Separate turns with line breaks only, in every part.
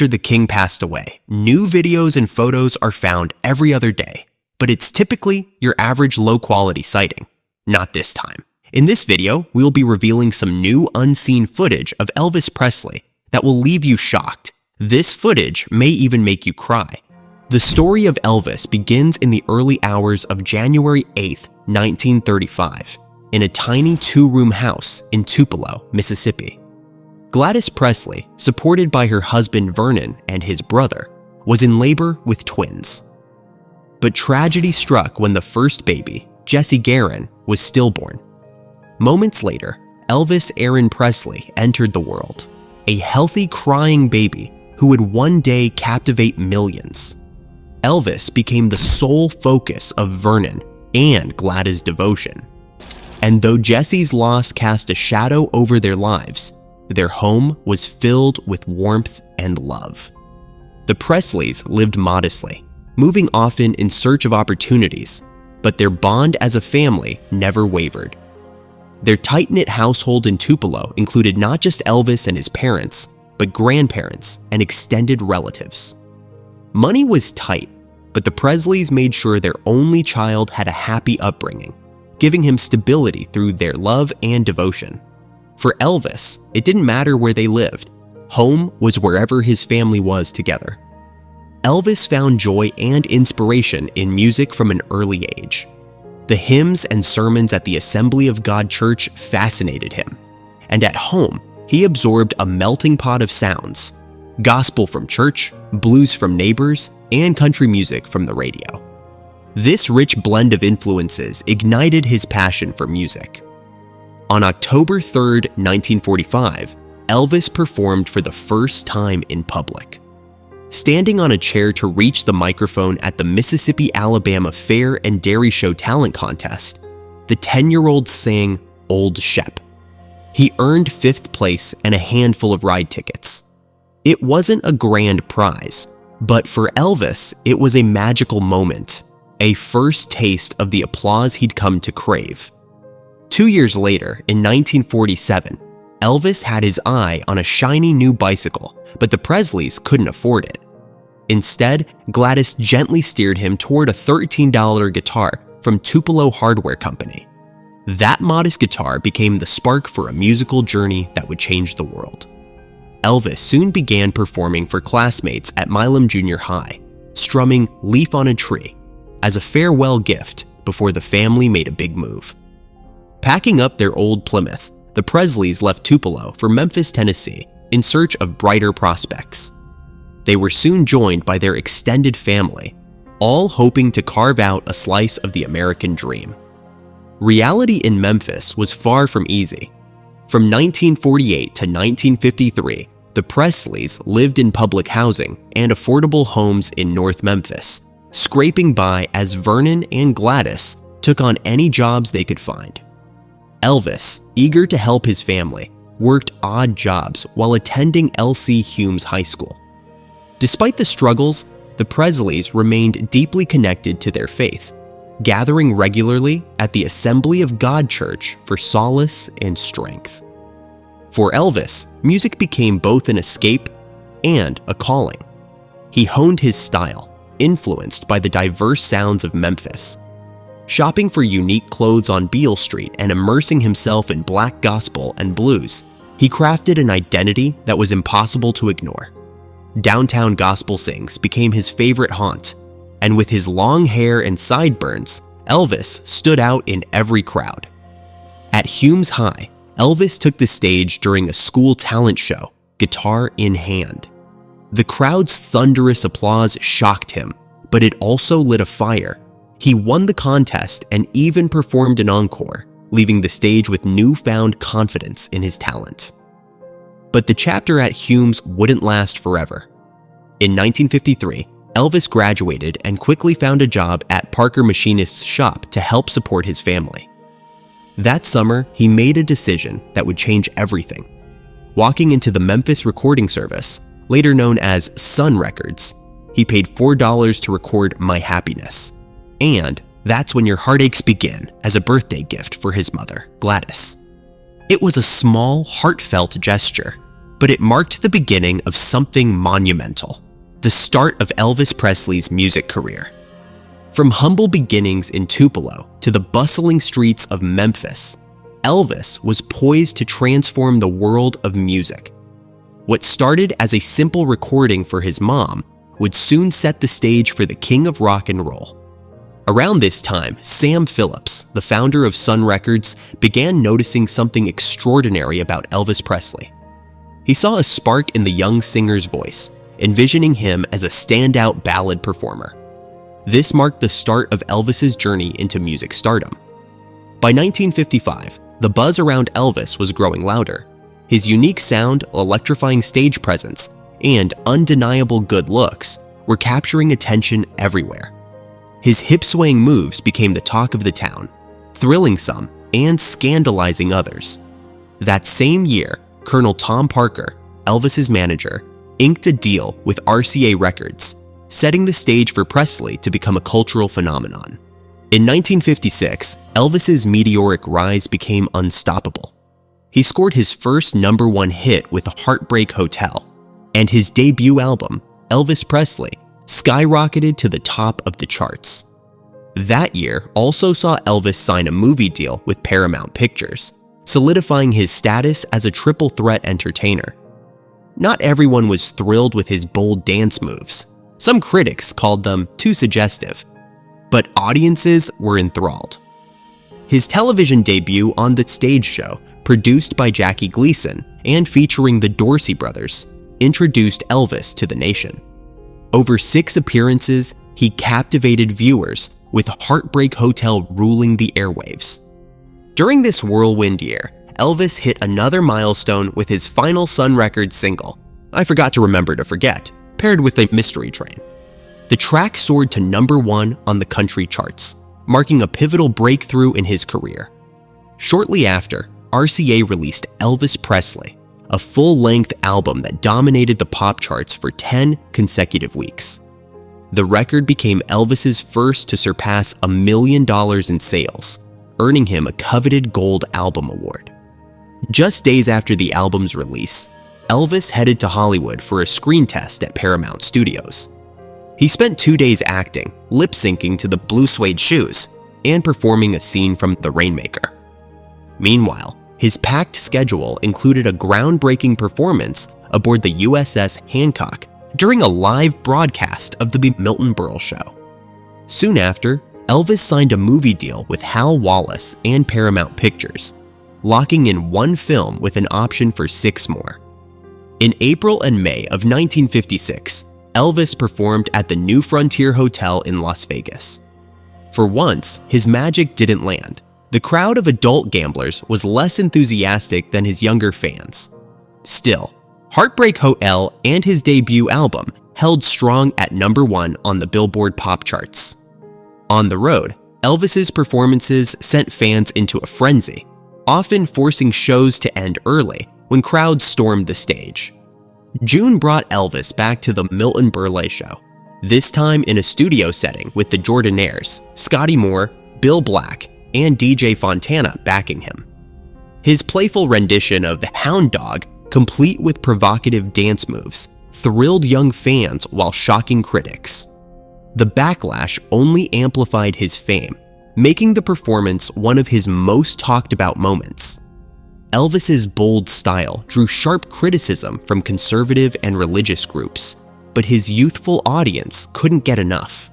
after the king passed away, new videos and photos are found every other day, but it's typically your average low-quality sighting. Not this time. In this video, we'll be revealing some new unseen footage of Elvis Presley that will leave you shocked. This footage may even make you cry. The story of Elvis begins in the early hours of January 8, 1935, in a tiny two-room house in Tupelo, Mississippi. Gladys Presley, supported by her husband Vernon and his brother, was in labor with twins. But tragedy struck when the first baby, Jesse Garin, was stillborn. Moments later, Elvis Aaron Presley entered the world, a healthy, crying baby who would one day captivate millions. Elvis became the sole focus of Vernon and Gladys' devotion. And though Jesse's loss cast a shadow over their lives, their home was filled with warmth and love. The Presleys lived modestly, moving often in search of opportunities, but their bond as a family never wavered. Their tight-knit household in Tupelo included not just Elvis and his parents, but grandparents and extended relatives. Money was tight, but the Presleys made sure their only child had a happy upbringing, giving him stability through their love and devotion. For Elvis, it didn't matter where they lived. Home was wherever his family was together. Elvis found joy and inspiration in music from an early age. The hymns and sermons at the Assembly of God Church fascinated him, and at home, he absorbed a melting pot of sounds: gospel from church, blues from neighbors, and country music from the radio. This rich blend of influences ignited his passion for music. On October 3, 1945, Elvis performed for the first time in public. Standing on a chair to reach the microphone at the Mississippi-Alabama Fair and Dairy Show Talent Contest, the 10-year-old sang Old Shep. He earned 5th place and a handful of ride tickets. It wasn't a grand prize, but for Elvis, it was a magical moment, a first taste of the applause he'd come to crave. 2 years later, in 1947, Elvis had his eye on a shiny new bicycle, but the Presleys couldn't afford it. Instead, Gladys gently steered him toward a $13 guitar from Tupelo Hardware Company. That modest guitar became the spark for a musical journey that would change the world. Elvis soon began performing for classmates at Milam Junior High, strumming Leaf on a Tree as a farewell gift before the family made a big move. Packing up their old Plymouth, the Presleys left Tupelo for Memphis, Tennessee, in search of brighter prospects. They were soon joined by their extended family, all hoping to carve out a slice of the American dream. Reality in Memphis was far from easy. From 1948 to 1953, the Presleys lived in public housing and affordable homes in North Memphis, scraping by as Vernon and Gladys took on any jobs they could find. Elvis, eager to help his family, worked odd jobs while attending L.C. Humes High School. Despite the struggles, the Presleys remained deeply connected to their faith, gathering regularly at the Assembly of God Church for solace and strength. For Elvis, music became both an escape and a calling. He honed his style, influenced by the diverse sounds of Memphis. Shopping for unique clothes on Beale Street and immersing himself in black gospel and blues, he crafted an identity that was impossible to ignore. Downtown gospel sings became his favorite haunt, and with his long hair and sideburns, Elvis stood out in every crowd. At Humes High, Elvis took the stage during a school talent show, guitar in hand. The crowd's thunderous applause shocked him, but it also lit a fire. He won the contest and even performed an encore, leaving the stage with newfound confidence in his talent. But the chapter at Humes wouldn't last forever. In 1953, Elvis graduated and quickly found a job at Parker Machinist's shop to help support his family. That summer, he made a decision that would change everything. Walking into the Memphis recording service, later known as Sun Records, he paid $4 to record My Happiness. And That's When Your Heartaches Begin as a birthday gift for his mother, Gladys. It was a small, heartfelt gesture, but it marked the beginning of something monumental, the start of Elvis Presley's music career. From humble beginnings in Tupelo to the bustling streets of Memphis, Elvis was poised to transform the world of music. What started as a simple recording for his mom would soon set the stage for the king of rock and roll. Around this time, Sam Phillips, the founder of Sun Records, began noticing something extraordinary about Elvis Presley. He saw a spark in the young singer's voice, envisioning him as a standout ballad performer. This marked the start of Elvis's journey into music stardom. By 1955, the buzz around Elvis was growing louder. His unique sound, electrifying stage presence, and undeniable good looks were capturing attention everywhere. His hip-swaying moves became the talk of the town, thrilling some and scandalizing others. That same year, Colonel Tom Parker, Elvis's manager, inked a deal with RCA Records, setting the stage for Presley to become a cultural phenomenon. In 1956, Elvis's meteoric rise became unstoppable. He scored his first #1 hit with Heartbreak Hotel, and his debut album, Elvis Presley, skyrocketed to the top of the charts. That year also saw Elvis sign a movie deal with Paramount Pictures, solidifying his status as a triple threat entertainer. Not everyone was thrilled with his bold dance moves. Some critics called them too suggestive, but audiences were enthralled. His television debut on The Stage Show, produced by Jackie Gleason and featuring the Dorsey brothers, introduced Elvis to the nation. Over 6 appearances, he captivated viewers, with Heartbreak Hotel ruling the airwaves. During this whirlwind year, Elvis hit another milestone with his final Sun Records single, I Forgot to Remember to Forget, paired with a Mystery Train. The track soared to #1 on the country charts, marking a pivotal breakthrough in his career. Shortly after, RCA released Elvis Presley, a full-length album that dominated the pop charts for 10 consecutive weeks. The record became Elvis's first to surpass $1 million in sales, earning him a coveted Gold Album Award. Just days after the album's release, Elvis headed to Hollywood for a screen test at Paramount Studios. He spent 2 days acting, lip-syncing to the Blue Suede Shoes, and performing a scene from The Rainmaker. Meanwhile, his packed schedule included a groundbreaking performance aboard the USS Hancock during a live broadcast of the Milton Berle Show. Soon after, Elvis signed a movie deal with Hal Wallace and Paramount Pictures, locking in 1 film with an option for 6 more. In April and May of 1956, Elvis performed at the New Frontier Hotel in Las Vegas. For once, his magic didn't land. The crowd of adult gamblers was less enthusiastic than his younger fans. Still, Heartbreak Hotel and his debut album held strong at #1 on the Billboard pop charts. On the road, Elvis's performances sent fans into a frenzy, often forcing shows to end early when crowds stormed the stage. June brought Elvis back to the Milton Berle Show, this time in a studio setting with the Jordanaires, Scotty Moore, Bill Black, and DJ Fontana backing him. His playful rendition of the Hound Dog, complete with provocative dance moves, thrilled young fans while shocking critics. The backlash only amplified his fame, making the performance one of his most talked about moments. Elvis's bold style drew sharp criticism from conservative and religious groups, but his youthful audience couldn't get enough.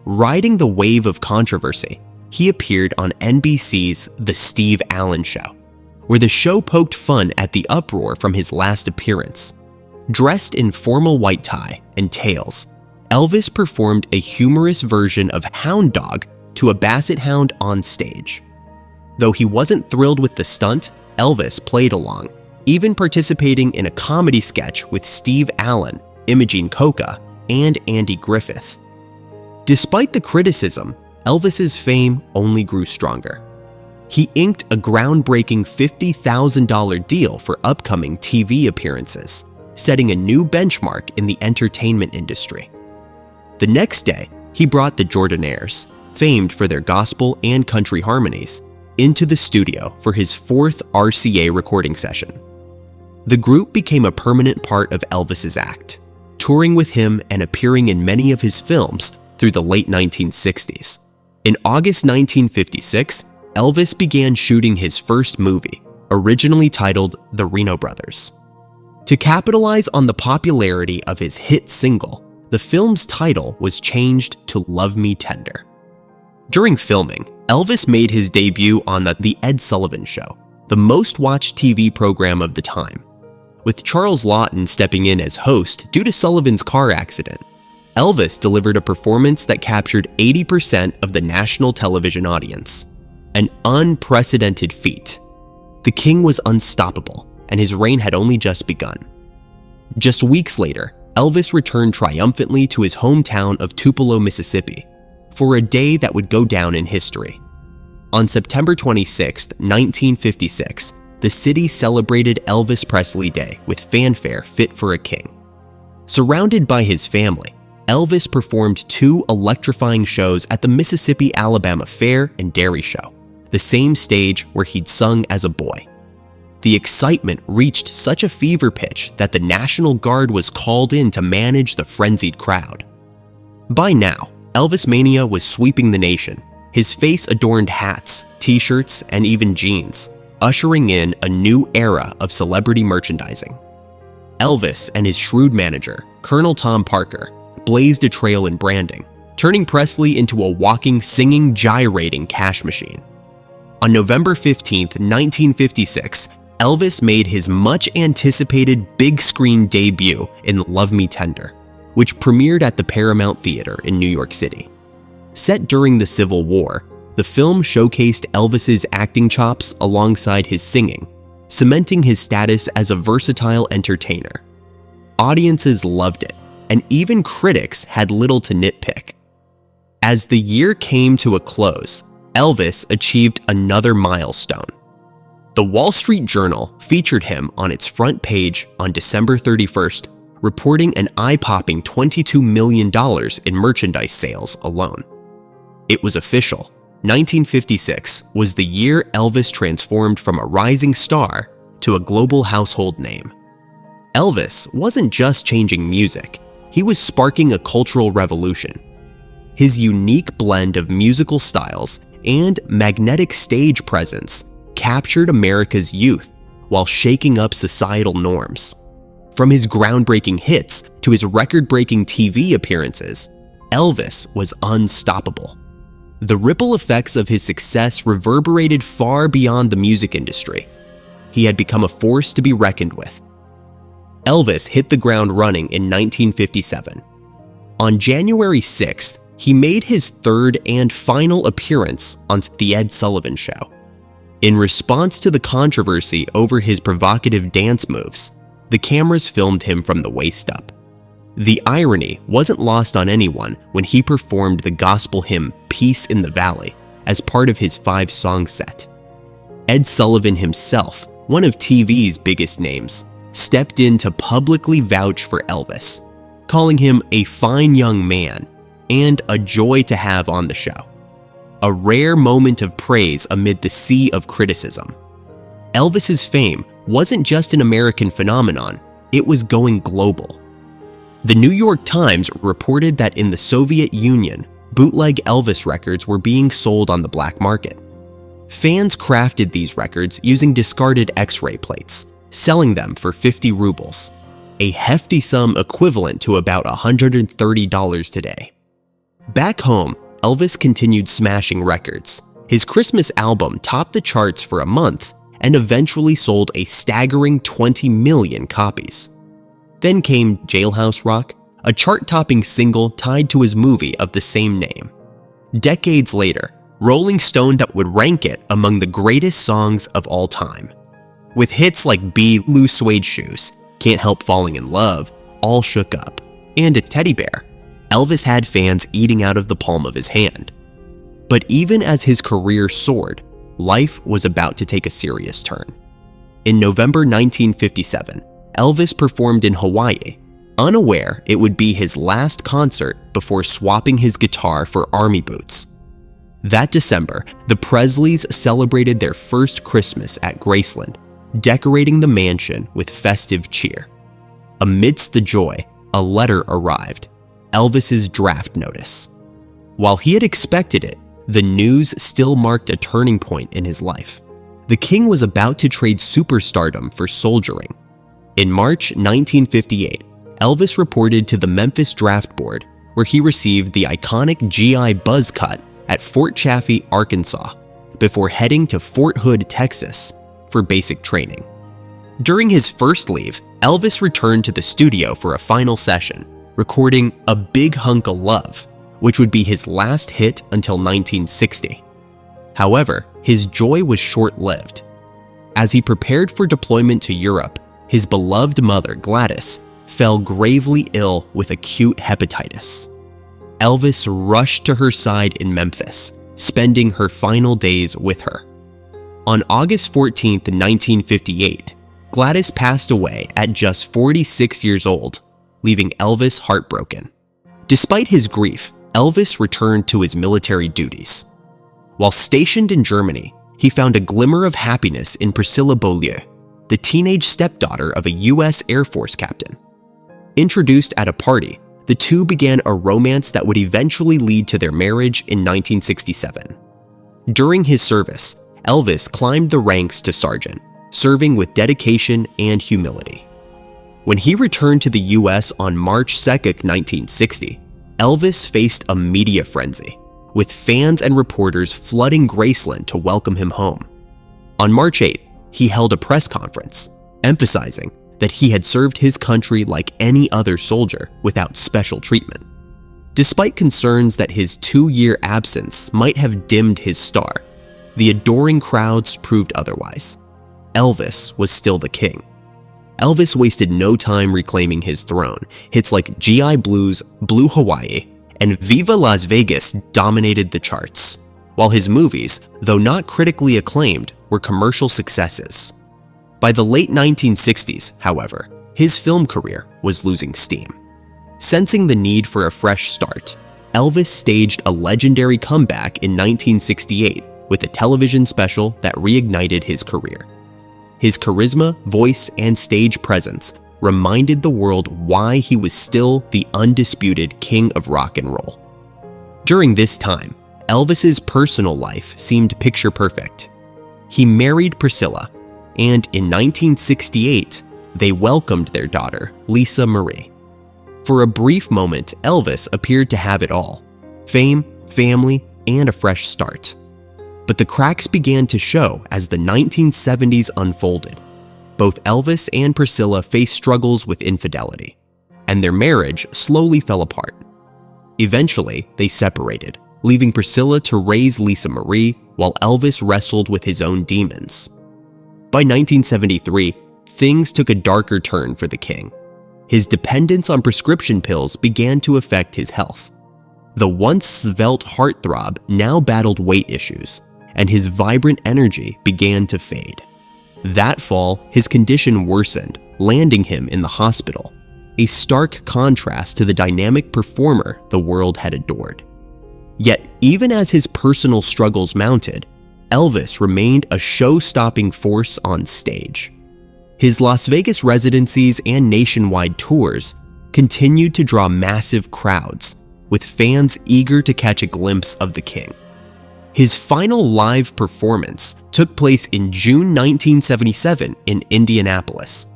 Riding the wave of controversy, he appeared on NBC's The Steve Allen Show, where the show poked fun at the uproar from his last appearance. Dressed in formal white tie and tails, Elvis performed a humorous version of Hound Dog to a basset hound on stage. Though he wasn't thrilled with the stunt, Elvis played along, even participating in a comedy sketch with Steve Allen, Imogene Coca, and Andy Griffith. Despite the criticism, Elvis's fame only grew stronger. He inked a groundbreaking $50,000 deal for upcoming TV appearances, setting a new benchmark in the entertainment industry. The next day, he brought the Jordanaires, famed for their gospel and country harmonies, into the studio for his 4th RCA recording session. The group became a permanent part of Elvis's act, touring with him and appearing in many of his films through the late 1960s. In August 1956, Elvis began shooting his first movie, originally titled The Reno Brothers. To capitalize on the popularity of his hit single, the film's title was changed to Love Me Tender. During filming, Elvis made his debut on The Ed Sullivan Show, the most-watched TV program of the time. With Charles Lawton stepping in as host due to Sullivan's car accident, Elvis delivered a performance that captured 80% of the national television audience. An unprecedented feat. The king was unstoppable, and his reign had only just begun. Just weeks later, Elvis returned triumphantly to his hometown of Tupelo, Mississippi, for a day that would go down in history. On September 26, 1956, the city celebrated Elvis Presley Day with fanfare fit for a king. Surrounded by his family, Elvis performed 2 electrifying shows at the Mississippi-Alabama Fair and Dairy Show, the same stage where he'd sung as a boy. The excitement reached such a fever pitch that the National Guard was called in to manage the frenzied crowd. By now, Elvis mania was sweeping the nation. His face adorned hats, t-shirts, and even jeans, ushering in a new era of celebrity merchandising. Elvis and his shrewd manager, Colonel Tom Parker, blazed a trail in branding, turning Presley into a walking, singing, gyrating cash machine. On November 15, 1956, Elvis made his much-anticipated big-screen debut in Love Me Tender, which premiered at the Paramount Theater in New York City. Set during the Civil War, the film showcased Elvis's acting chops alongside his singing, cementing his status as a versatile entertainer. Audiences loved it, and even critics had little to nitpick. As the year came to a close, Elvis achieved another milestone. The Wall Street Journal featured him on its front page on December 31st, reporting an eye-popping $22 million in merchandise sales alone. It was official. 1956 was the year Elvis transformed from a rising star to a global household name. Elvis wasn't just changing music, he was sparking a cultural revolution. His unique blend of musical styles and magnetic stage presence captured America's youth while shaking up societal norms. From his groundbreaking hits to his record-breaking TV appearances, Elvis was unstoppable. The ripple effects of his success reverberated far beyond the music industry. He had become a force to be reckoned with. Elvis hit the ground running in 1957. On January 6th, he made his third and final appearance on The Ed Sullivan Show. In response to the controversy over his provocative dance moves, the cameras filmed him from the waist up. The irony wasn't lost on anyone when he performed the gospel hymn Peace in the Valley as part of his 5-song set. Ed Sullivan himself, one of TV's biggest names, stepped in to publicly vouch for Elvis, calling him a fine young man and a joy to have on the show. A rare moment of praise amid the sea of criticism. Elvis's fame wasn't just an American phenomenon, it was going global. The New York Times reported that in the Soviet Union, bootleg Elvis records were being sold on the black market. Fans crafted these records using discarded X-ray plates, selling them for 50 rubles, a hefty sum equivalent to about $130 today. Back home, Elvis continued smashing records. His Christmas album topped the charts for a month and eventually sold a staggering 20 million copies. Then came Jailhouse Rock, a chart-topping single tied to his movie of the same name. Decades later, Rolling Stone would rank it among the greatest songs of all time. With hits like Be Loose Suede Shoes, Can't Help Falling in Love, All Shook Up, and A Teddy Bear, Elvis had fans eating out of the palm of his hand. But even as his career soared, life was about to take a serious turn. In November 1957, Elvis performed in Hawaii, unaware it would be his last concert before swapping his guitar for army boots. That December, the Presleys celebrated their first Christmas at Graceland, decorating the mansion with festive cheer. Amidst the joy, a letter arrived, Elvis's draft notice. While he had expected it, the news still marked a turning point in his life. The king was about to trade superstardom for soldiering. In March 1958, Elvis reported to the Memphis Draft Board, where he received the iconic GI buzz cut at Fort Chaffee, Arkansas, before heading to Fort Hood, Texas, for basic training. During his first leave, Elvis returned to the studio for a final session, recording A Big Hunk of Love, which would be his last hit until 1960. However, his joy was short-lived. As he prepared for deployment to Europe, his beloved mother, Gladys, fell gravely ill with acute hepatitis. Elvis rushed to her side in Memphis, spending her final days with her. On August 14, 1958, Gladys passed away at just 46 years old, leaving Elvis heartbroken. Despite his grief, Elvis returned to his military duties. While stationed in Germany, he found a glimmer of happiness in Priscilla Beaulieu, the teenage stepdaughter of a U.S. Air Force captain. Introduced at a party, the two began a romance that would eventually lead to their marriage in 1967. During his service, Elvis climbed the ranks to sergeant, serving with dedication and humility. When he returned to the U.S. on March 2, 1960, Elvis faced a media frenzy, with fans and reporters flooding Graceland to welcome him home. On March 8, he held a press conference, emphasizing that he had served his country like any other soldier without special treatment. Despite concerns that his 2-year absence might have dimmed his star, the adoring crowds proved otherwise. Elvis was still the king. Elvis wasted no time reclaiming his throne. Hits like GI Blues, Blue Hawaii, and Viva Las Vegas dominated the charts, while his movies, though not critically acclaimed, were commercial successes. By the late 1960s, however, his film career was losing steam. Sensing the need for a fresh start, Elvis staged a legendary comeback in 1968 with a television special that reignited his career. His charisma, voice, and stage presence reminded the world why he was still the undisputed king of rock and roll. During this time, Elvis's personal life seemed picture perfect. He married Priscilla, and in 1968, they welcomed their daughter, Lisa Marie. For a brief moment, Elvis appeared to have it all: fame, family, and a fresh start. But the cracks began to show as the 1970s unfolded. Both Elvis and Priscilla faced struggles with infidelity, and their marriage slowly fell apart. Eventually, they separated, leaving Priscilla to raise Lisa Marie while Elvis wrestled with his own demons. By 1973, things took a darker turn for the king. His dependence on prescription pills began to affect his health. The once svelte heartthrob now battled weight issues, and his vibrant energy began to fade. That fall, his condition worsened, landing him in the hospital, a stark contrast to the dynamic performer the world had adored. Yet, even as his personal struggles mounted, Elvis remained a show-stopping force on stage. His Las Vegas residencies and nationwide tours continued to draw massive crowds, with fans eager to catch a glimpse of the king. His final live performance took place in June 1977 in Indianapolis.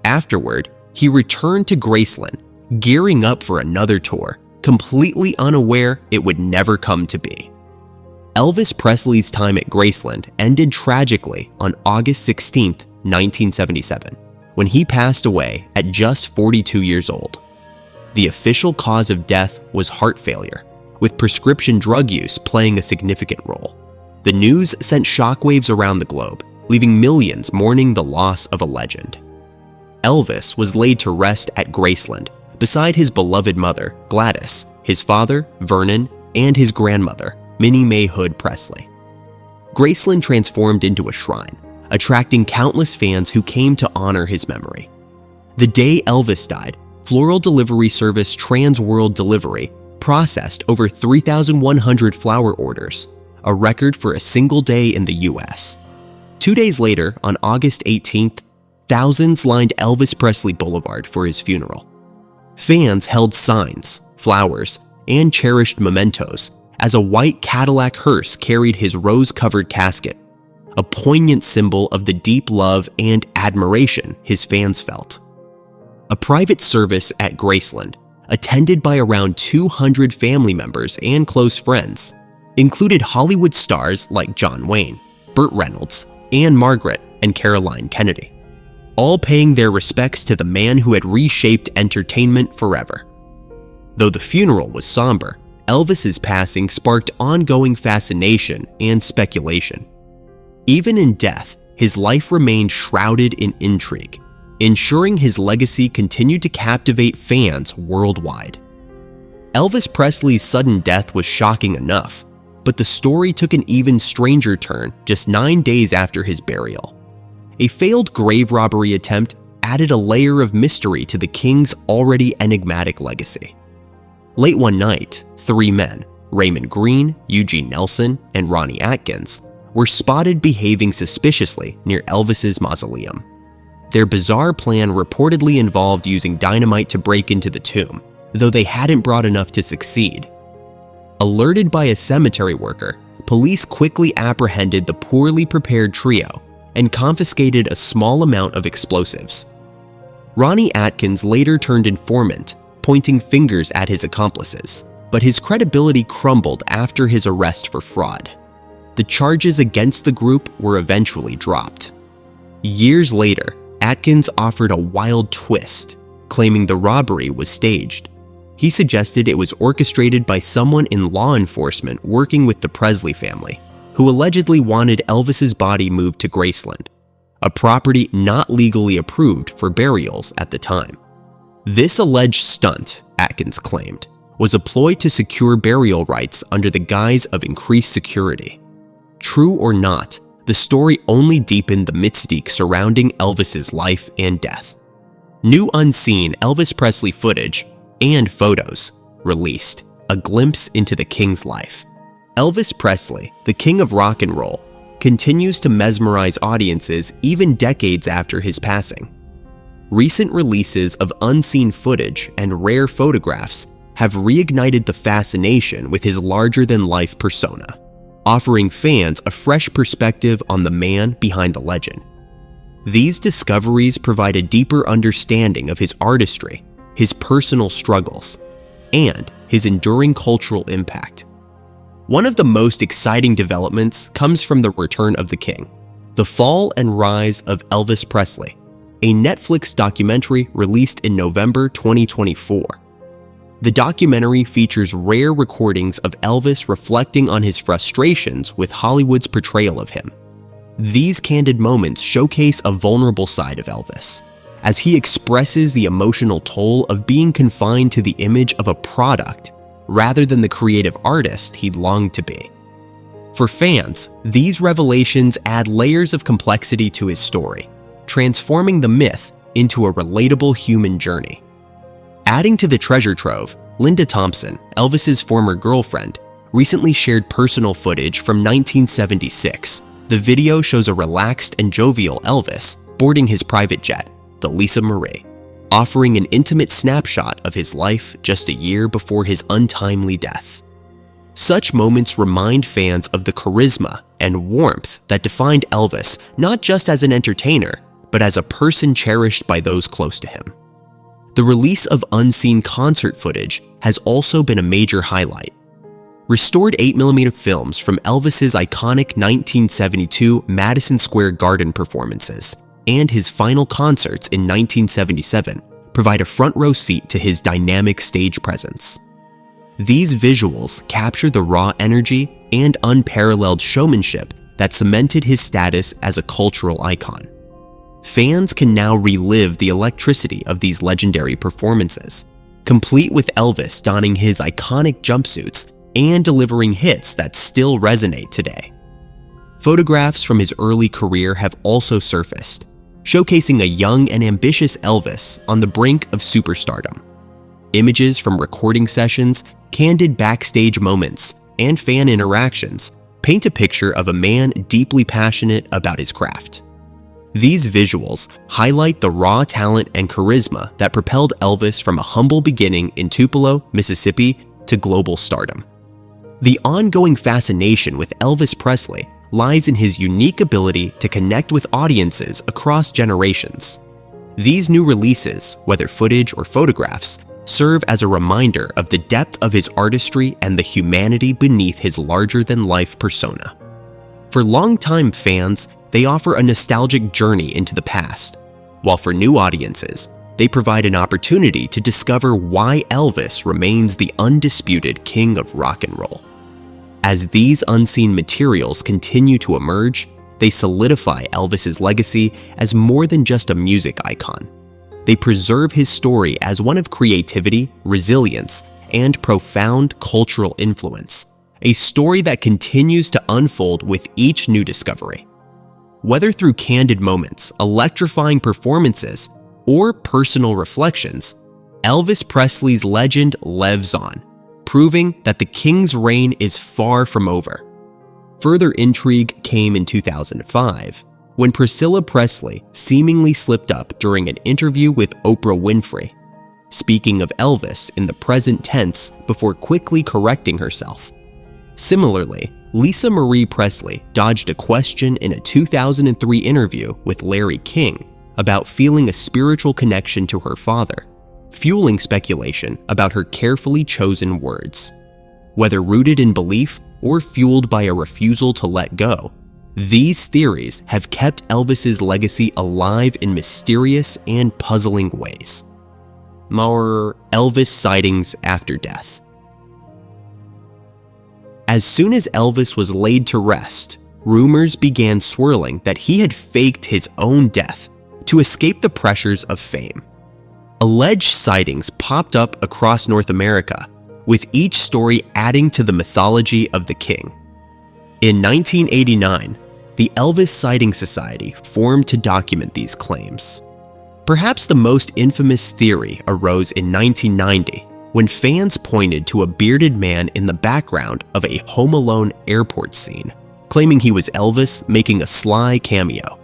Afterward, he returned to Graceland, gearing up for another tour, completely unaware it would never come to be. Elvis Presley's time at Graceland ended tragically on August 16, 1977, when he passed away at just 42 years old. The official cause of death was heart failure, with prescription drug use playing a significant role. The news sent shockwaves around the globe, leaving millions mourning the loss of a legend. Elvis was laid to rest at Graceland, beside his beloved mother, Gladys, his father, Vernon, and his grandmother, Minnie Mae Hood Presley. Graceland transformed into a shrine, attracting countless fans who came to honor his memory. The day Elvis died, floral delivery service Trans World Delivery processed over 3,100 flower orders, a record for a single day in the U.S. 2 days later, on August 18th, thousands lined Elvis Presley Boulevard for his funeral. Fans held signs, flowers, and cherished mementos as a white Cadillac hearse carried his rose-covered casket, a poignant symbol of the deep love and admiration his fans felt. A private service at Graceland, attended by around 200 family members and close friends, included Hollywood stars like John Wayne, Burt Reynolds, and Margaret and Caroline Kennedy, all paying their respects to the man who had reshaped entertainment forever. Though the funeral was somber, Elvis's passing sparked ongoing fascination and speculation. Even in death, his life remained shrouded in intrigue, ensuring his legacy continued to captivate fans worldwide. Elvis Presley's sudden death was shocking enough, but the story took an even stranger turn just 9 days after his burial. A failed grave robbery attempt added a layer of mystery to the king's already enigmatic legacy. Late one night, 3 men, Raymond Green, Eugene Nelson, and Ronnie Atkins, were spotted behaving suspiciously near Elvis's mausoleum. Their bizarre plan reportedly involved using dynamite to break into the tomb, though they hadn't brought enough to succeed. Alerted by a cemetery worker, police quickly apprehended the poorly prepared trio and confiscated a small amount of explosives. Ronnie Atkins later turned informant, pointing fingers at his accomplices, but his credibility crumbled after his arrest for fraud. The charges against the group were eventually dropped. Years later, Atkins offered a wild twist, claiming the robbery was staged. He suggested it was orchestrated by someone in law enforcement working with the Presley family, who allegedly wanted Elvis's body moved to Graceland, a property not legally approved for burials at the time. This alleged stunt, Atkins claimed, was a ploy to secure burial rights under the guise of increased security. True or not, the story only deepened the mystique surrounding Elvis's life and death. New unseen Elvis Presley footage and photos released a glimpse into the king's life. Elvis Presley, the king of rock and roll, continues to mesmerize audiences even decades after his passing. Recent releases of unseen footage and rare photographs have reignited the fascination with his larger-than-life persona, offering fans a fresh perspective on the man behind the legend. These discoveries provide a deeper understanding of his artistry, his personal struggles, and his enduring cultural impact. One of the most exciting developments comes from the return of the king, The Fall and Rise of Elvis Presley, a Netflix documentary released in November 2024. The documentary features rare recordings of Elvis reflecting on his frustrations with Hollywood's portrayal of him. These candid moments showcase a vulnerable side of Elvis, as he expresses the emotional toll of being confined to the image of a product rather than the creative artist he longed to be. For fans, these revelations add layers of complexity to his story, transforming the myth into a relatable human journey. Adding to the treasure trove, Linda Thompson, Elvis's former girlfriend, recently shared personal footage from 1976. The video shows a relaxed and jovial Elvis boarding his private jet, the Lisa Marie, offering an intimate snapshot of his life just a year before his untimely death. Such moments remind fans of the charisma and warmth that defined Elvis not just as an entertainer, but as a person cherished by those close to him. The release of unseen concert footage has also been a major highlight. Restored 8mm films from Elvis's iconic 1972 Madison Square Garden performances and his final concerts in 1977 provide a front-row seat to his dynamic stage presence. These visuals capture the raw energy and unparalleled showmanship that cemented his status as a cultural icon. Fans can now relive the electricity of these legendary performances, complete with Elvis donning his iconic jumpsuits and delivering hits that still resonate today. Photographs from his early career have also surfaced, showcasing a young and ambitious Elvis on the brink of superstardom. Images from recording sessions, candid backstage moments, and fan interactions paint a picture of a man deeply passionate about his craft. These visuals highlight the raw talent and charisma that propelled Elvis from a humble beginning in Tupelo, Mississippi, to global stardom. The ongoing fascination with Elvis Presley lies in his unique ability to connect with audiences across generations. These new releases, whether footage or photographs, serve as a reminder of the depth of his artistry and the humanity beneath his larger-than-life persona. For longtime fans, they offer a nostalgic journey into the past, while for new audiences, they provide an opportunity to discover why Elvis remains the undisputed king of rock and roll. As these unseen materials continue to emerge, they solidify Elvis's legacy as more than just a music icon. They preserve his story as one of creativity, resilience, and profound cultural influence, a story that continues to unfold with each new discovery. Whether through candid moments, electrifying performances, or personal reflections, Elvis Presley's legend lives on, proving that the king's reign is far from over. Further intrigue came in 2005, when Priscilla Presley seemingly slipped up during an interview with Oprah Winfrey, speaking of Elvis in the present tense before quickly correcting herself. Similarly, Lisa Marie Presley dodged a question in a 2003 interview with Larry King about feeling a spiritual connection to her father, fueling speculation about her carefully chosen words. Whether rooted in belief or fueled by a refusal to let go, these theories have kept Elvis's legacy alive in mysterious and puzzling ways. More Elvis sightings after death. As soon as Elvis was laid to rest, rumors began swirling that he had faked his own death to escape the pressures of fame. Alleged sightings popped up across North America, with each story adding to the mythology of the king. In 1989, the Elvis Sighting Society formed to document these claims. Perhaps the most infamous theory arose in 1990, when fans pointed to a bearded man in the background of a Home Alone airport scene, claiming he was Elvis making a sly cameo.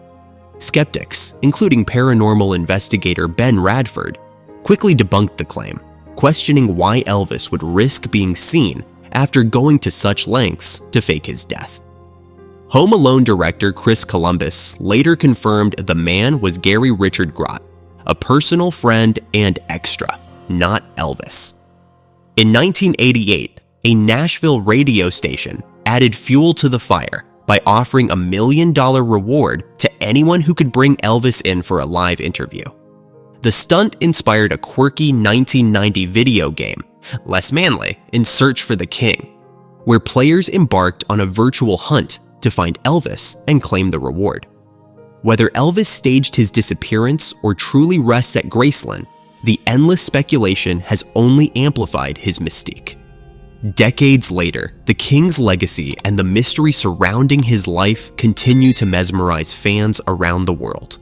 Skeptics, including paranormal investigator Ben Radford, quickly debunked the claim, questioning why Elvis would risk being seen after going to such lengths to fake his death. Home Alone director Chris Columbus later confirmed the man was Gary Richard Grott, a personal friend and extra, not Elvis. In 1988, a Nashville radio station added fuel to the fire by offering a $1 million reward to anyone who could bring Elvis in for a live interview. The stunt inspired a quirky 1990 video game, less manly, In Search for the King, where players embarked on a virtual hunt to find Elvis and claim the reward. Whether Elvis staged his disappearance or truly rests at Graceland, the endless speculation has only amplified his mystique. Decades later, the king's legacy and the mystery surrounding his life continue to mesmerize fans around the world.